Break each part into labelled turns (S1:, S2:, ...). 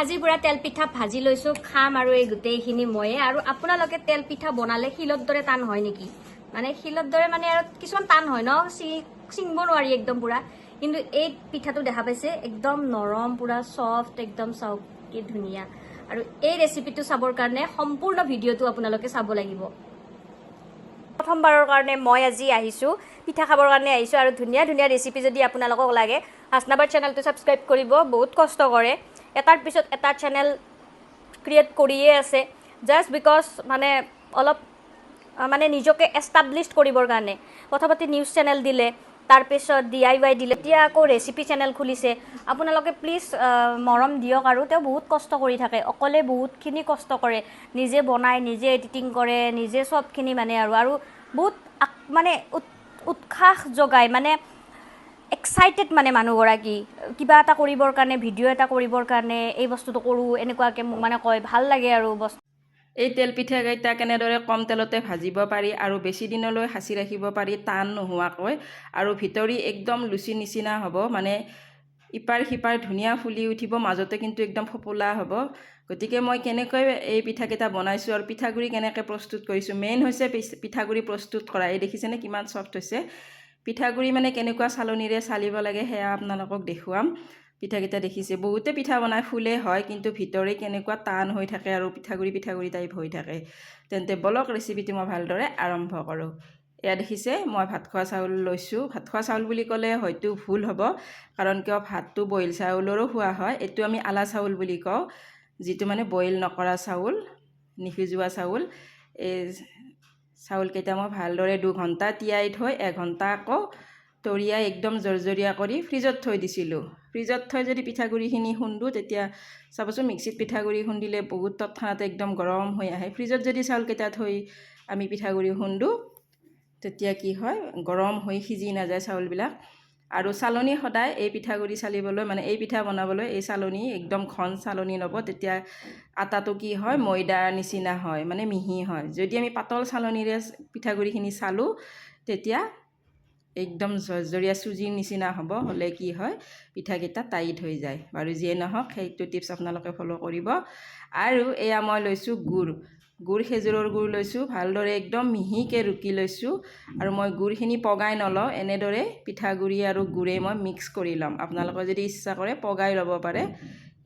S1: আজি পুৰা তেল পিঠা ভাজি লৈছো খাম আৰু এই গোটেইখিনি ময়ে আৰু আপোনালোকে তেল পিঠা বনালে শিলৰ দৰে টান হয় নেকি মানে শিলৰ দৰে মানে আৰু কিছুমান টান হয় ন চিঙব নোৱাৰি একদম পুৰা কিন্তু এই পিঠাটো দেখা পাইছে একদম নৰম পুৰা সফট একদম চাওক কি ধুনীয়া আৰু এই ৰেচিপিটো চাবৰ কাৰণে সম্পূৰ্ণ ভিডিঅ'টো আপোনালোকে চাব লাগিব প্ৰথমবাৰৰ কাৰণে মই আজি আহিছো পিঠা খাবৰ কাৰণে আহিছো আৰু ধুনীয়া ধুনীয়া ৰেচিপি যদি আপোনালোকক লাগে হাসনাবাদ চেনেলটো সাবস্ক্ৰাইব কৰিব বহুত কষ্ট কৰে এটাৰ পিছত এটা চেনেল ক্ৰিয়েট কৰিয়ে আছে জাষ্ট বিকজ মানে অলপ মানে নিজকে এষ্টাব্লিছ কৰিবৰ কাৰণে প্ৰথমতে নিউজ চেনেল দিলে তাৰপিছত DIY দিলে এতিয়া আকৌ ৰেচিপি চেনেল খুলিছে আপোনালোকে প্লিজ মৰম দিয়ক আৰু তেওঁ বহুত কষ্ট কৰি থাকে অকলে বহুতখিনি কষ্ট কৰে নিজে বনায় নিজে এডিটিং কৰে নিজে সবখিনি মানে আৰু বহুত মানে উৎসাহ যোগায় মানে এক্সাইটেড মানে মানুহগৰাকী কিবা এটা কৰিবৰ কাৰণে ভিডিঅ' এটা কৰিবৰ কাৰণে এই বস্তুটো কৰোঁ এনেকুৱাকৈ মোক মানে কয় ভাল লাগে আৰু বস্তু
S2: এই তেল পিঠাকেইটা কেনেদৰে কম তেলতে ভাজিব পাৰি আৰু বেছি দিনলৈ সাঁচি ৰাখিব পাৰি টান নোহোৱাকৈ আৰু ভিতৰি একদম লুচি নিচিনা হ'ব মানে ইপাৰ সিপাৰ ধুনীয়া ফুলি উঠিব মাজতে কিন্তু একদম ফপোলা হ'ব গতিকে মই কেনেকৈ এই পিঠাকেইটা বনাইছোঁ আৰু পিঠাগুড়ি কেনেকৈ প্ৰস্তুত কৰিছোঁ মেইন হৈছে পিঠাগুড়ি প্ৰস্তুত কৰা এই দেখিছেনে কিমান ছফ্ট হৈছে পিঠাগুড়ি মানে কেনেকুৱা চালনীৰে চালিব লাগে সেয়া আপোনালোকক দেখুৱাম পিঠাকেইটা দেখিছে বহুতে পিঠা বনাই ফুলে হয় কিন্তু ভিতৰে কেনেকুৱা টান হৈ থাকে আৰু পিঠাগুড়ি টাইপ হৈ থাকে তেন্তে বলক ৰেচিপিটো মই ভালদৰে আৰম্ভ কৰোঁ এয়া দেখিছে মই ভাত খোৱা চাউল লৈছোঁ ভাত খোৱা চাউল বুলি ক'লে হয়তো ভুল হ'ব কাৰণ কিয় ভাতটো বইল চাউলৰো খোৱা হয় এইটো আমি আলা চাউল বুলি কওঁ যিটো মানে বইল নকৰা চাউল নিসিজোৱা চাউল এই চাউলকেইটা মই ভালদৰে 2 ঘণ্টা তিয়াই থৈ 1 ঘণ্টা আকৌ তৰিয়াই একদম জৰজৰীয়া কৰি ফ্ৰিজত থৈ দিছিলোঁ ফ্ৰিজত থৈ যদি পিঠাগুড়িখিনি খুন্দো তেতিয়া চাবচোন মিক্সিত পিঠাগুড়ি খুন্দিলে বহুত তৎক্ষণাতে একদম গৰম হৈ আহে ফ্ৰিজত যদি চাউলকেইটা থৈ আমি পিঠাগুড়ি খুন্দো তেতিয়া কি হয় গৰম হৈ সিজি নাযায় চাউলবিলাক আৰু চালনী সদায় এই পিঠাগুড়ি চালিবলৈ মানে এই পিঠা বনাবলৈ এই চালনী একদম ঘন চালনী ল'ব তেতিয়া আটাটো কি হয় ময়দাৰ নিচিনা হয় মানে মিহি হয় যদি আমি পাতল চালনীৰে পিঠাগুড়িখিনি চালোঁ তেতিয়া একদম জৰজৰীয়া চুজিৰ নিচিনা হ'ব হ'লে কি হয় পিঠাকেইটা টাইট হৈ যায় বাৰু যিয়ে নহওক সেইটো টিপছ আপোনালোকে ফ'ল' কৰিব আৰু এয়া মই লৈছোঁ গুড় খেজুৰৰ গুড় লৈছোঁ ভালদৰে একদম মিহিকৈ ৰুকি লৈছোঁ আৰু মই গুড়খিনি পগাই নলওঁ এনেদৰে পিঠাগুড়ি আৰু গুড়ে মই মিক্স কৰি ল'ম আপোনালোকে যদি ইচ্ছা কৰে পগাই ল'ব পাৰে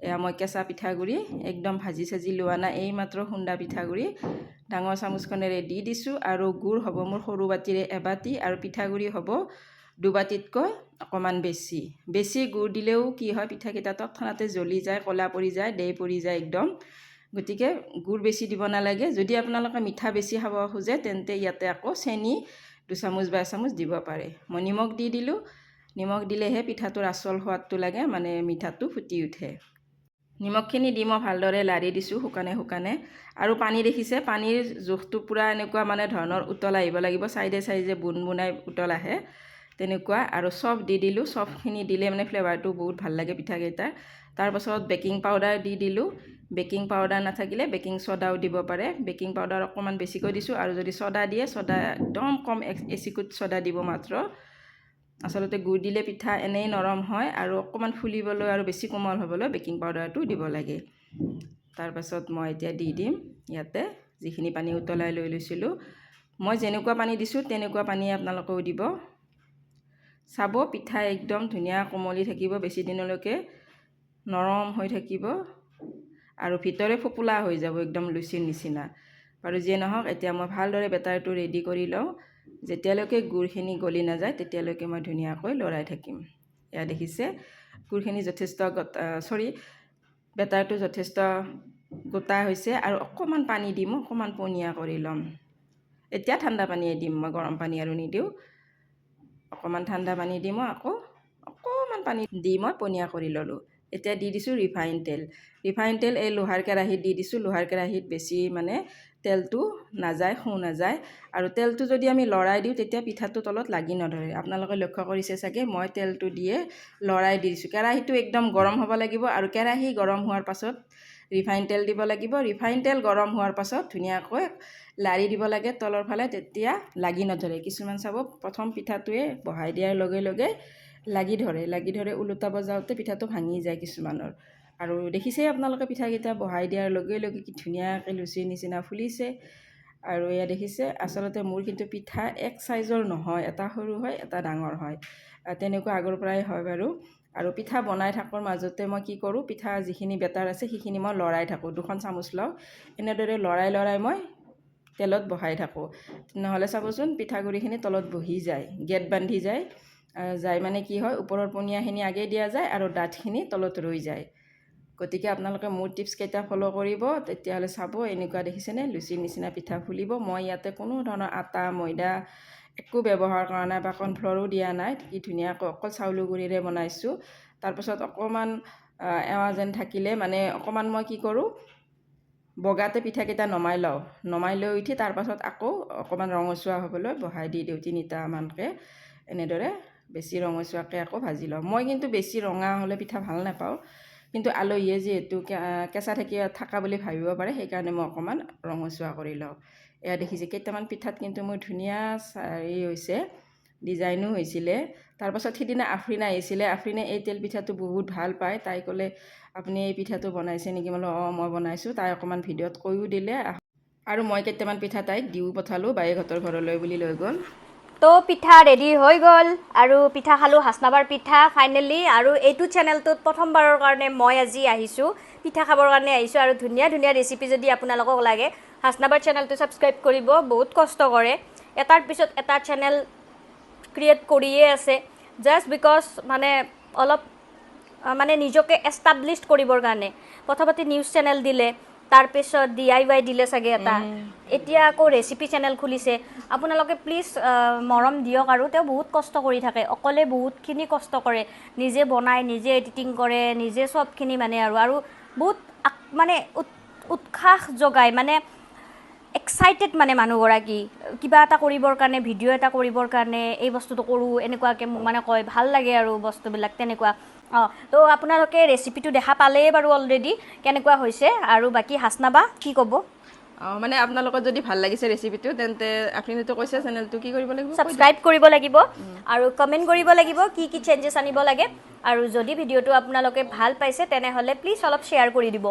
S2: এয়া মই কেঁচা পিঠাগুড়ি একদম ভাজি চাজি লোৱা নাই এইমাত্ৰ খুন্দা পিঠাগুড়ি ডাঙৰ চামুচখনেৰে দি দিছোঁ আৰু গুড় হ'ব মোৰ সৰু বাতিৰে এবাতি আৰু পিঠাগুড়ি হ'ব 2 বাতিতকৈ অকণমান বেছি গুড় দিলেও কি হয় পিঠাকেইটা তৎক্ষণাতে জ্বলি যায় ক'লা পৰি যায় দেই পৰি যায় একদম গতিকে গুড় বেছি দিব নালাগে যদি আপোনালোকে মিঠা বেছি খাব খোজে তেন্তে ইয়াতে আকৌ চেনি 2 চামুচ বা 1 চামুচ দিব পাৰে মই নিমখ দি দিলোঁ নিমখ দিলেহে পিঠাটোৰ আচল সোৱাদটো লাগে মানে মিঠাটো ফুটি উঠে নিমখখিনি দি মই ভালদৰে লাৰি দিছোঁ শুকানে আৰু পানী দেখিছে পানীৰ জোখটো পূৰা এনেকুৱা মানে ধৰণৰ উতল আহিব লাগিব চাইডে বুনবুনাই উতল আহে তেনেকুৱা আৰু চফ দি দিলোঁ চফখিনি দিলে মানে ফ্লেভাৰটো বহুত ভাল লাগে পিঠাকেইটাৰ তাৰপাছত বেকিং পাউডাৰ দি দিলোঁ বেকিং পাউডাৰ নাথাকিলে বেকিং ছ'ডাও দিব পাৰে বেকিং পাউডাৰ অকণমান বেছিকৈ দিছোঁ আৰু যদি ছ'ডা দিয়ে ছ'ডা একদম কম এচিকুট ছ'ডা দিব মাত্ৰ আচলতে গুড় দিলে পিঠা এনেই নৰম হয় আৰু অকণমান ফুলিবলৈ আৰু বেছি কোমল হ'বলৈ বেকিং পাউডাৰটো দিব লাগে তাৰপাছত মই এতিয়া দি দিম ইয়াতে যিখিনি পানী উতলাই লৈ লৈছিলোঁ মই যেনেকুৱা পানী দিছোঁ তেনেকুৱা পানী আপোনালোকেও দিব চাব পিঠা একদম ধুনীয়া কোমলি থাকিব বেছি দিনলৈকে নৰম হৈ থাকিব আৰু ভিতৰে ফপোলা হৈ যাব একদম লুচিৰ নিচিনা বাৰু যিয়ে নহওক এতিয়া মই ভালদৰে বেটাৰটো ৰেডি কৰি লওঁ যেতিয়ালৈকে গুড়খিনি গলি নাযায় তেতিয়ালৈকে মই ধুনীয়াকৈ লৰাই থাকিম এয়া দেখিছে গুড়খিনি যথেষ্ট বেটাৰটো যথেষ্ট গোটা হৈছে আৰু অকণমান পানী দিম অকণমান পনীয়া কৰি ল'ম এতিয়া ঠাণ্ডা পানীয়ে দিম মই গৰম পানী আৰু নিদিওঁ অকণমান ঠাণ্ডা পানী দি মই আকৌ অকণমান পানী দি মই পনীয়া কৰি ল'লোঁ এতিয়া দি দিছোঁ ৰিফাইন তেল এই লোহাৰ কেৰাহীত দি দিছোঁ লোহাৰ কেৰাহীত বেছি মানে তেলটো নাযায় নাযায় আৰু তেলটো যদি আমি লৰাই দিওঁ তেতিয়া পিঠাটো তলত লাগি নধৰে আপোনালোকে লক্ষ্য কৰিছে চাগে মই তেলটো দিয়ে লৰাই দি দিছোঁ কেৰাহীটো একদম গৰম হ'ব লাগিব আৰু কেৰাহী গৰম হোৱাৰ পাছত ৰিফাইন তেল দিব লাগিব ৰিফাইন তেল গৰম হোৱাৰ পাছত ধুনীয়াকৈ লাৰি দিব লাগে তলৰ ফালে তেতিয়া লাগি নধৰে কিছুমান চাব প্ৰথম পিঠাটোৱে বহাই দিয়াৰ লগে লগে লাগি ধৰে ওলোটাব যাওঁতে পিঠাটো ভাঙি যায় কিছুমানৰ আৰু দেখিছেই আপোনালোকে পিঠাকেইটা বহাই দিয়াৰ লগে লগে কি ধুনীয়াকৈ লুচিৰ নিচিনা ফুলিছে। আৰু এয়া দেখিছে, আচলতে মোৰ কিন্তু পিঠা এক চাইজৰ নহয়, এটা সৰু হয় এটা ডাঙৰ হয়, তেনেকুৱা আগৰ পৰাই হয় বাৰু। আৰু পিঠা বনাই থকাৰ মাজতে মই কি কৰোঁ, পিঠা যিখিনি বেটাৰ আছে সেইখিনি মই লৰাই থাকোঁ, 2খন চামুচ লওঁ, এনেদৰে লৰাই মই তেলত বহাই থাকোঁ। নহ'লে চাবচোন পিঠাগুড়িখিনি তলত বহি যায়, গেট বান্ধি যায়, যাই মানে কি হয়, ওপৰৰ পনীয়াখিনি আগেই দিয়া যায় আৰু ডাঠখিনি তলত ৰৈ যায়। গতিকে আপোনালোকে মোৰ টিপছকেইটা ফ'ল' কৰিব, তেতিয়াহ'লে চাব এনেকুৱা দেখিছেনে লুচিৰ নিচিনা পিঠা ফুলিব। মই ইয়াতে কোনো ধৰণৰ আটা ময়দা একো ব্যৱহাৰ কৰা নাই বা কৰ্ণফ্লৰো দিয়া নাই, কি ধুনীয়াকৈ অকল চাউলৰ গুড়িৰে বনাইছোঁ। তাৰপাছত অকণমান এৱা যেন থাকিলে মানে অকণমান মই কি কৰোঁ, বগাতে পিঠাকেইটা নমাই লওঁ, নমাই লৈ উঠি তাৰপাছত আকৌ অকণমান ৰঙচুৱা হ'বলৈ বহাই দি দিওঁ, 3টামানকৈ এনেদৰে বেছি ৰঙচুৱাকৈ আকৌ ভাজি লওঁ। মই কিন্তু বেছি ৰঙা হ'লে পিঠা ভাল নাপাওঁ, কিন্তু আলহীয়ে যিহেতু কেঁচা থকা বুলি ভাবিব পাৰে, সেইকাৰণে মই অকণমান ৰঙচুৱা কৰি লওঁ। এয়া দেখিছে কেইটামান পিঠাত কিন্তু মোৰ ধুনীয়া হৈছে, ডিজাইনো হৈছিলে। তাৰপাছত সিদিনা আফৰিনা আহিছিলে, আফৰিনে এই তেল পিঠাটো বহুত ভাল পায়। তাই ক'লে আপুনি এই পিঠাটো বনাইছে নেকি? মই বোলো অঁ মই বনাইছোঁ। তাই অকণমান ভিডিঅ'ত কৈও দিলে, আৰু মই কেইটামান পিঠা তাইক দিও পঠালোঁ, বাইহঁতৰ ঘৰলৈ বুলি লৈ গ'ল।
S1: তো পিঠা ৰেডি হৈ গ'ল আৰু পিঠা খালোঁ, হাচনাবাৰ পিঠা ফাইনেলি। আৰু এইটো চেনেলটোত প্ৰথমবাৰৰ কাৰণে মই আজি আহিছোঁ, পিঠা খাবৰ কাৰণে আহিছোঁ। আৰু ধুনীয়া ধুনীয়া ৰেচিপি যদি আপোনালোকক লাগে, হাচনাবাৰ চেনেলটো ছাবস্ক্ৰাইব কৰিব। বহুত কষ্ট কৰে, এটাৰ পিছত এটা চেনেল ক্ৰিয়েট কৰিয়ে আছে, জাষ্ট বিকজ মানে অলপ মানে নিজকে এষ্টাব্লিছ কৰিবৰ কাৰণে। প্ৰথমতে নিউজ চেনেল দিলে, তাৰপিছত DIY দিলে চাগে এটা, এতিয়া আকৌ ৰেচিপি চেনেল খুলিছে। আপোনালোকে প্লিজ মৰম দিয়ক। আৰু তেওঁ বহুত কষ্ট কৰি থাকে, অকলে বহুতখিনি কষ্ট কৰে, নিজে বনায়, নিজে এডিটিং কৰে, নিজে চবখিনি মানে আৰু বহুত মানে উৎসাহ যোগায়, মানে এক্সাইটেড মানে মানুহগৰাকী কিবা এটা কৰিবৰ কাৰণে, ভিডিঅ' এটা কৰিবৰ কাৰণে, এই বস্তুটো কৰোঁ এনেকুৱাকৈ মোক মানে কয়, ভাল লাগে আৰু বস্তুবিলাক তেনেকুৱা। তো আপোনালোকে ৰেচিপিটো দেখা পালেই বাৰু অলৰেডি কেনেকুৱা হৈছে। আৰু বাকী হাচনাবা কি ক'ব?
S2: মানে আপোনালোকৰ যদি ভাল লাগিছে ৰেচিপিটো, তেন্তে আপুনিতো কৈছে চেনেলটো কি কৰিব লাগিব?
S1: ছাবস্ক্ৰাইব কৰিব লাগিব আৰু কমেণ্ট কৰিব লাগিব কি কি চেঞ্জেছ আনিব লাগে। আৰু যদি ভিডিঅ'টো আপোনালোকে ভাল পাইছে তেনেহ'লে প্লিজ অলপ শ্বেয়াৰ কৰি দিব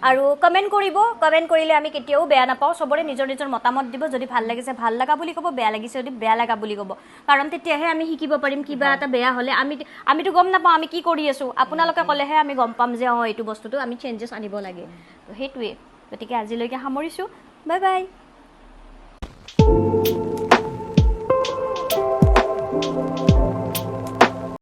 S1: আৰু কমেণ্ট কৰিব। কমেণ্ট কৰিলে আমি কেতিয়াও বেয়া নাপাওঁ, চবৰে নিজৰ নিজৰ মতামত দিব। যদি ভাল লাগিছে ভাল লগা বুলি ক'ব, বেয়া লাগিছে যদি বেয়া লগা বুলি ক'ব, কাৰণ তেতিয়াহে আমি শিকিব পাৰিম। কিবা এটা বেয়া হ'লে আমিতো গম নাপাওঁ আমি কি কৰি আছোঁ, আপোনালোকে ক'লেহে আমি গম পাম যে অঁ এইটো বস্তুটো আমি চেঞ্জেছ আনিব লাগে। তো সেইটোৱে, গতিকে আজিলৈকে সামৰিছোঁ, বাই বাই।